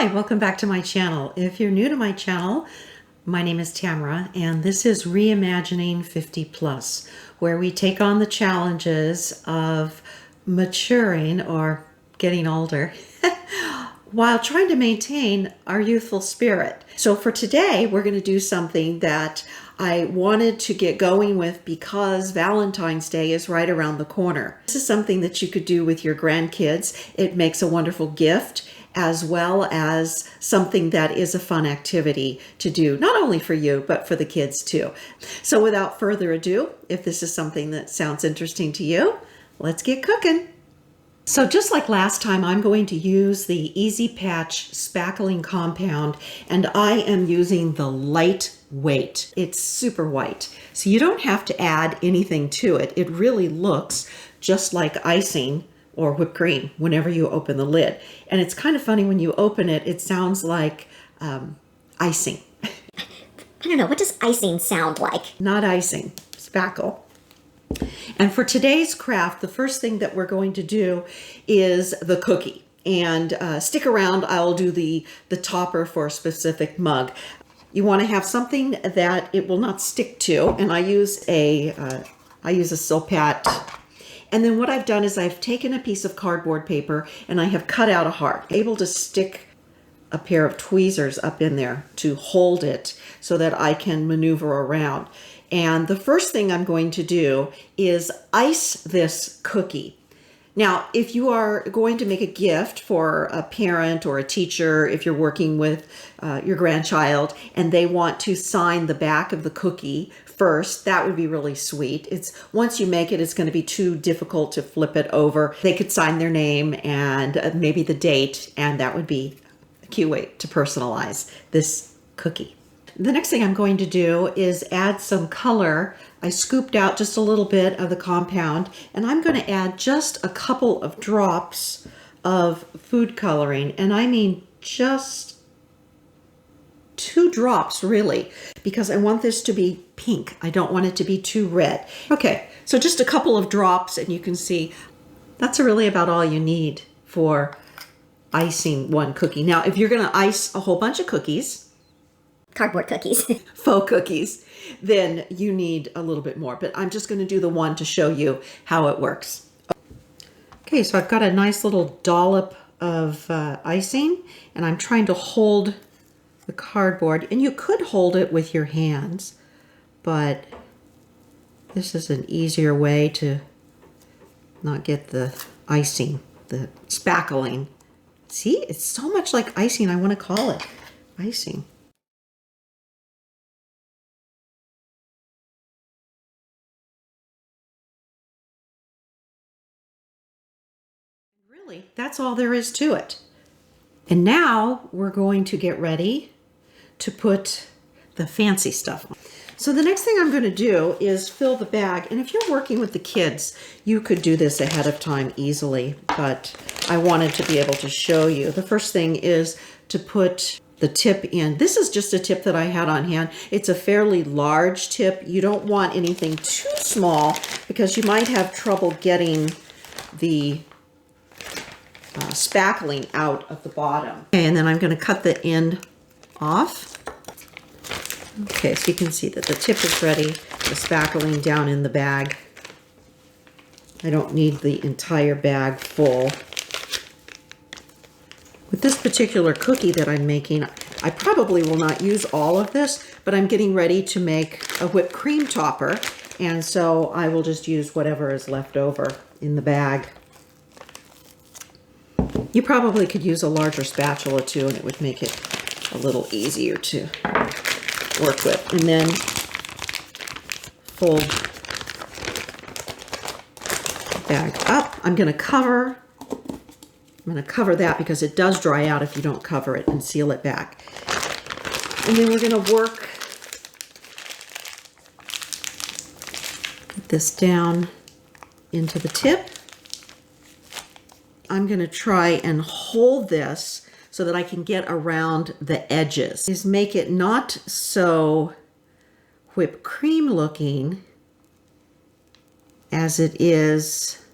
Hi, welcome back to my channel. If you're new to my channel, my name is Tamara, and this is Reimagining 50 Plus, where we take on the challenges of maturing or getting older while trying to maintain our youthful spirit. So for today, we're going to do something that I wanted to get going with because Valentine's Day is right around the corner. This is something that you could do with your grandkids. It makes a wonderful gift, as well as something that is a fun activity to do, not only for you, but for the kids too. So without further ado, if this is something that sounds interesting to you, let's get cooking. So just like last time, I'm going to use the Easy Patch spackling compound, and I am using the lightweight. It's super white, so you don't have to add anything to it. It really looks just like icing or whipped cream whenever you open the lid. And it's kind of funny when you open it, it sounds like icing. I don't know, what does icing sound like? Not icing, spackle. And for today's craft, the first thing that we're going to do is the cookie. And stick around, I'll do the topper for a specific mug. You want to have something that it will not stick to, and I use a Silpat. And then what I've done is I've taken a piece of cardboard paper and I have cut out a heart, able to stick a pair of tweezers up in there to hold it so that I can maneuver around. And the first thing I'm going to do is ice this cookie. Now, if you are going to make a gift for a parent or a teacher, if you're working with your grandchild and they want to sign the back of the cookie first, that would be really sweet. Once you make it, it's going to be too difficult to flip it over. They could sign their name and maybe the date, and that would be a cute way to personalize this cookie. The next thing I'm going to do is add some color. I scooped out just a little bit of the compound, and I'm going to add just a couple of drops of food coloring, and I mean just 2 drops really, because I want this to be pink. I don't want it to be too red. Okay, so just a couple of drops, and you can see that's really about all you need for icing one cookie. Now, if you're going to ice a whole bunch of cookies, Cardboard cookies. faux cookies, then you need a little bit more. But I'm just going to do the one to show you how it works. Okay, so I've got a nice little dollop of icing, and I'm trying to hold the cardboard. And you could hold it with your hands, but this is an easier way to not get the icing, the spackling. See, it's so much like icing. I want to call it icing. Really, that's all there is to it. And now we're going to get ready to put the fancy stuff on. So the next thing I'm going to do is fill the bag. And if you're working with the kids, you could do this ahead of time easily, but I wanted to be able to show you. The first thing is to put the tip in. This is just a tip that I had on hand. It's a fairly large tip. You don't want anything too small because you might have trouble getting the spackling out of the bottom. Okay, and then I'm going to cut the end off. Okay, so you can see that the tip is ready, the spackling down in the bag. I don't need the entire bag full. With this particular cookie that I'm making, I probably will not use all of this, but I'm getting ready to make a whipped cream topper, and so I will just use whatever is left over in the bag. You probably could use a larger spatula too, and it would make it a little easier to work with. And then fold the bag up. I'm going to cover that because it does dry out if you don't cover it, and seal it back. And then we're going to work this down into the tip. I'm going to try and hold this so that I can get around the edges. Is make it not so whipped cream looking as it is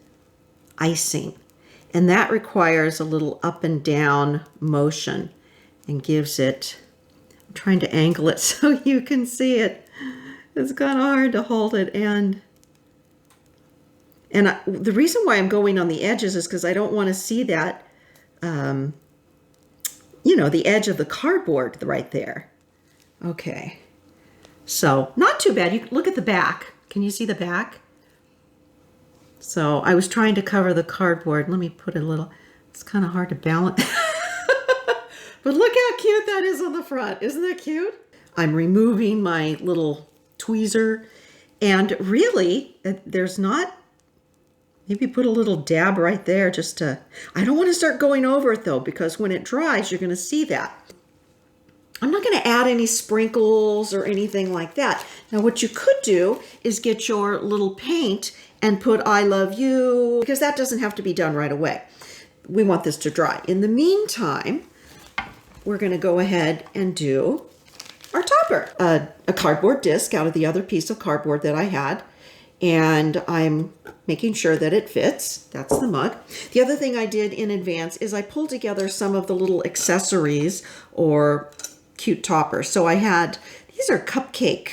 icing. And that requires a little up and down motion. and gives it, I'm trying to angle it so you can see it. It's kind of hard to hold it, and the reason why I'm going on the edges is because I don't want to see that, you know, the edge of the cardboard right there. Okay, so not too bad. You look at the back. Can you see the back? So I was trying to cover the cardboard. Let me put a little, it's kind of hard to balance. But look how cute that is on the front. Isn't that cute? I'm removing my little tweezer, and really there's not, maybe put a little dab right there just to, I don't want to start going over it though, because when it dries, you're going to see that. I'm not going to add any sprinkles or anything like that. Now what you could do is get your little paint and put I love you, because that doesn't have to be done right away. We want this to dry. In the meantime, we're going to go ahead and do our topper. A cardboard disc out of the other piece of cardboard that I had, and I'm making sure that it fits. That's the mug. The other thing I did in advance is I pulled together some of the little accessories or cute toppers. So I had, these are cupcake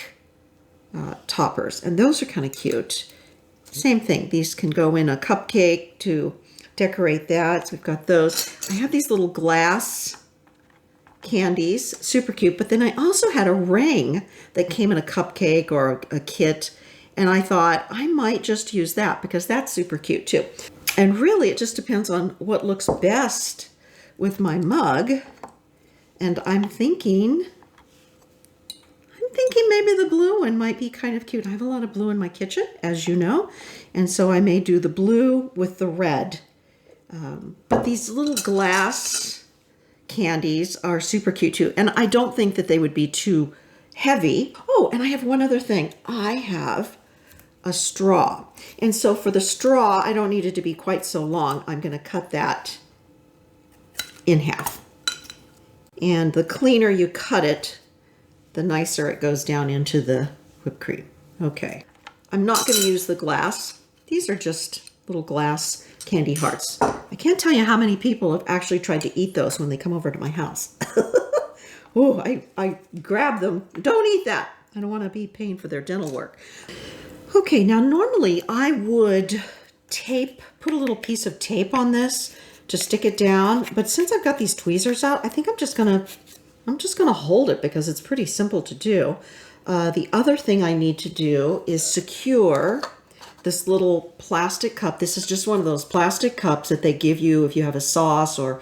toppers, and those are kind of cute. Same thing, these can go in a cupcake to decorate that. So we've got those. I have these little glass candies, super cute, but then I also had a ring that came in a cupcake or a kit, and I thought I might just use that because that's super cute too. And really it just depends on what looks best with my mug, and I'm thinking maybe the blue one might be kind of cute. I have a lot of blue in my kitchen, as you know, and so I may do the blue with the red. But these little glass candies are super cute too, and I don't think that they would be too heavy. Oh, and I have one other thing. I have a straw, and so for the straw, I don't need it to be quite so long. I'm going to cut that in half, and the cleaner you cut it, the nicer it goes down into the whipped cream. Okay, I'm not going to use the glass. These are just little glass candy hearts. I can't tell you how many people have actually tried to eat those when they come over to my house. Oh, I grab them. Don't eat that. I don't want to be paying for their dental work. Okay, now normally I would put a little piece of tape on this to stick it down, but since I've got these tweezers out, I think I'm just gonna hold it because it's pretty simple to do. The other thing I need to do is secure this little plastic cup. This is just one of those plastic cups that they give you if you have a sauce or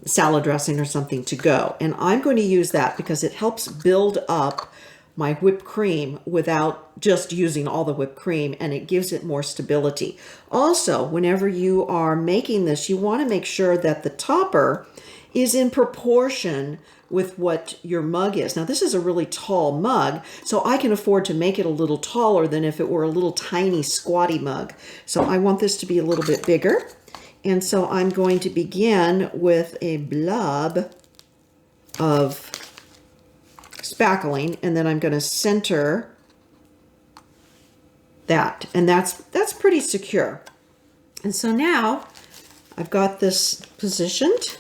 salad dressing or something to go. And I'm going to use that because it helps build up my whipped cream without just using all the whipped cream, and it gives it more stability. Also, whenever you are making this, you want to make sure that the topper is in proportion with what your mug is. Now, this is a really tall mug, so I can afford to make it a little taller than if it were a little tiny squatty mug. So I want this to be a little bit bigger. And so I'm going to begin with a blob of spackling, and then I'm going to center that. And that's pretty secure. And so now I've got this positioned.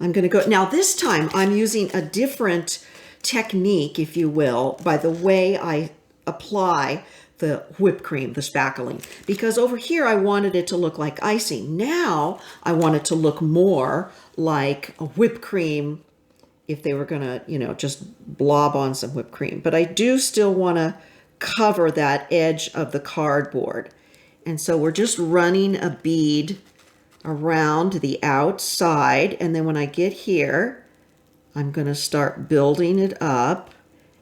I'm going to go, now this time I'm using a different technique, if you will, by the way I apply the whipped cream, the spackling, because over here I wanted it to look like icing. Now I want it to look more like a whipped cream if they were going to, you know, just blob on some whipped cream. But I do still want to cover that edge of the cardboard. And so we're just running a bead around the outside, and then when I get here, I'm going to start building it up.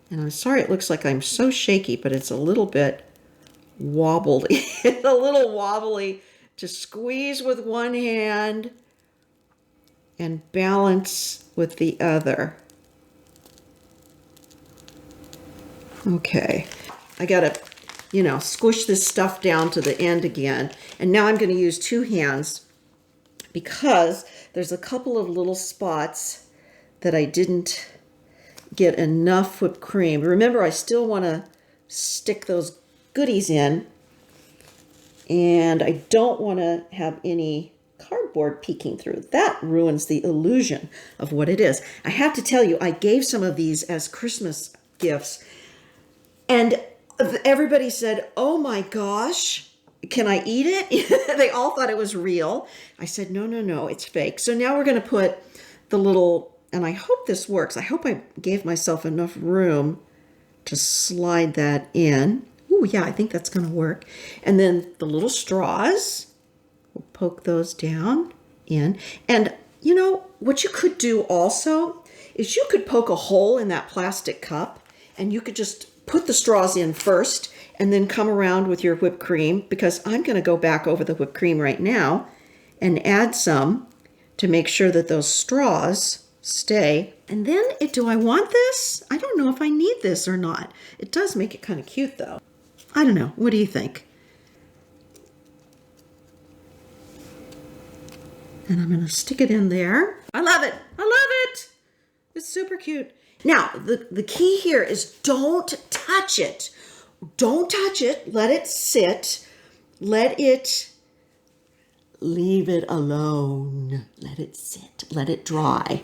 And I'm sorry it looks like I'm so shaky, but it's a little bit wobbly. It's a little wobbly to squeeze with one hand and balance with the other. Okay, I gotta, you know, squish this stuff down to the end again. And now I'm going to use two hands because there's a couple of little spots that I didn't get enough whipped cream. Remember, I still want to stick those goodies in, and I don't want to have any cardboard cardboard peeking through. That ruins the illusion of what it is. I have to tell you, I gave some of these as Christmas gifts, and everybody said, "Oh my gosh, can I eat it?" They all thought it was real. I said, no, no, no, it's fake. So now we're going to put the little, and I hope this works. I hope I gave myself enough room to slide that in. Oh yeah, I think that's going to work. And then the little straws, we'll poke those down in. And you know, what you could do also is you could poke a hole in that plastic cup and you could just put the straws in first and then come around with your whipped cream, because I'm going to go back over the whipped cream right now and add some to make sure that those straws stay. And then, do I want this? I don't know if I need this or not. It does make it kind of cute though. I don't know. What do you think? And I'm going to stick it in there. I love it. I love it. It's super cute. Now, the key here is don't touch it. Don't touch it. Let it sit. Leave it alone. Let it sit. Let it dry.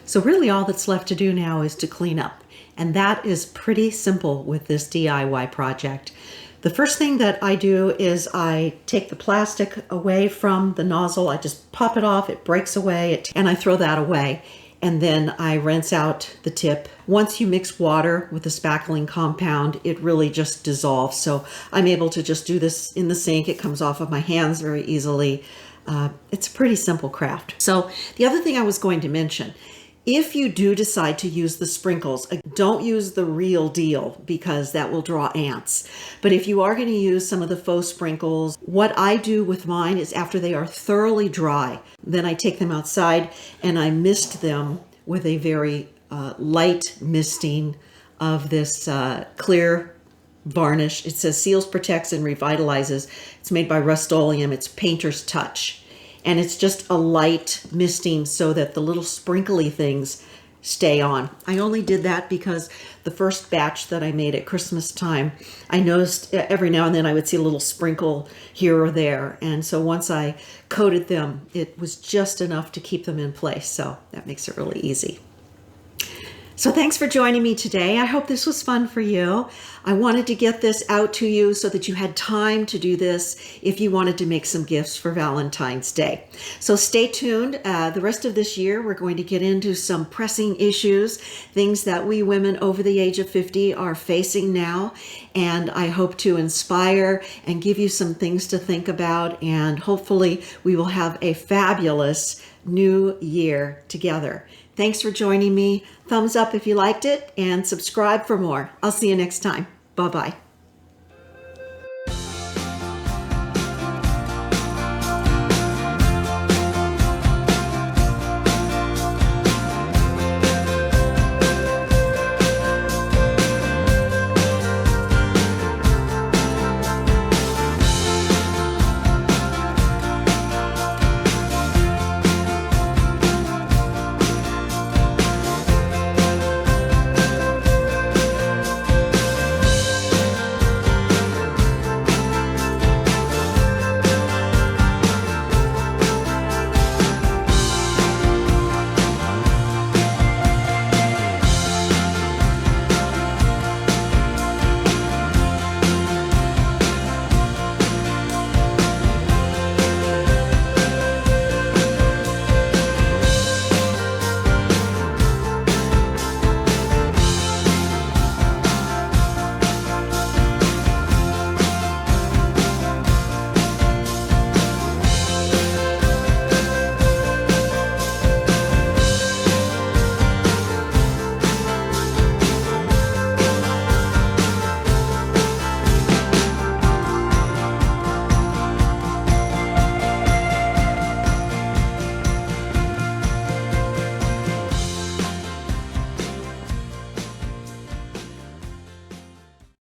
So really all that's left to do now is to clean up. And that is pretty simple with this DIY project. The first thing that I do is I take the plastic away from the nozzle. I just pop it off, it breaks away, and I throw that away. And then I rinse out the tip. Once you mix water with the spackling compound, it really just dissolves. So I'm able to just do this in the sink. It comes off of my hands very easily. It's a pretty simple craft. So the other thing I was going to mention, if you do decide to use the sprinkles, don't use the real deal because that will draw ants. But if you are going to use some of the faux sprinkles, what I do with mine is after they are thoroughly dry, then I take them outside and I mist them with a very light misting of this clear varnish. It says seals, protects, and revitalizes. It's made by Rust-Oleum. It's Painter's Touch. And it's just a light misting so that the little sprinkly things stay on. I only did that because the first batch that I made at Christmas time, I noticed every now and then I would see a little sprinkle here or there. And so once I coated them, it was just enough to keep them in place. So that makes it really easy. So thanks for joining me today. I hope this was fun for you. I wanted to get this out to you so that you had time to do this if you wanted to make some gifts for Valentine's Day. So stay tuned. The rest of this year, we're going to get into some pressing issues, things that we women over the age of 50 are facing now. And I hope to inspire and give you some things to think about. And hopefully we will have a fabulous new year together. Thanks for joining me. Thumbs up if you liked it and subscribe for more. I'll see you next time. Bye-bye.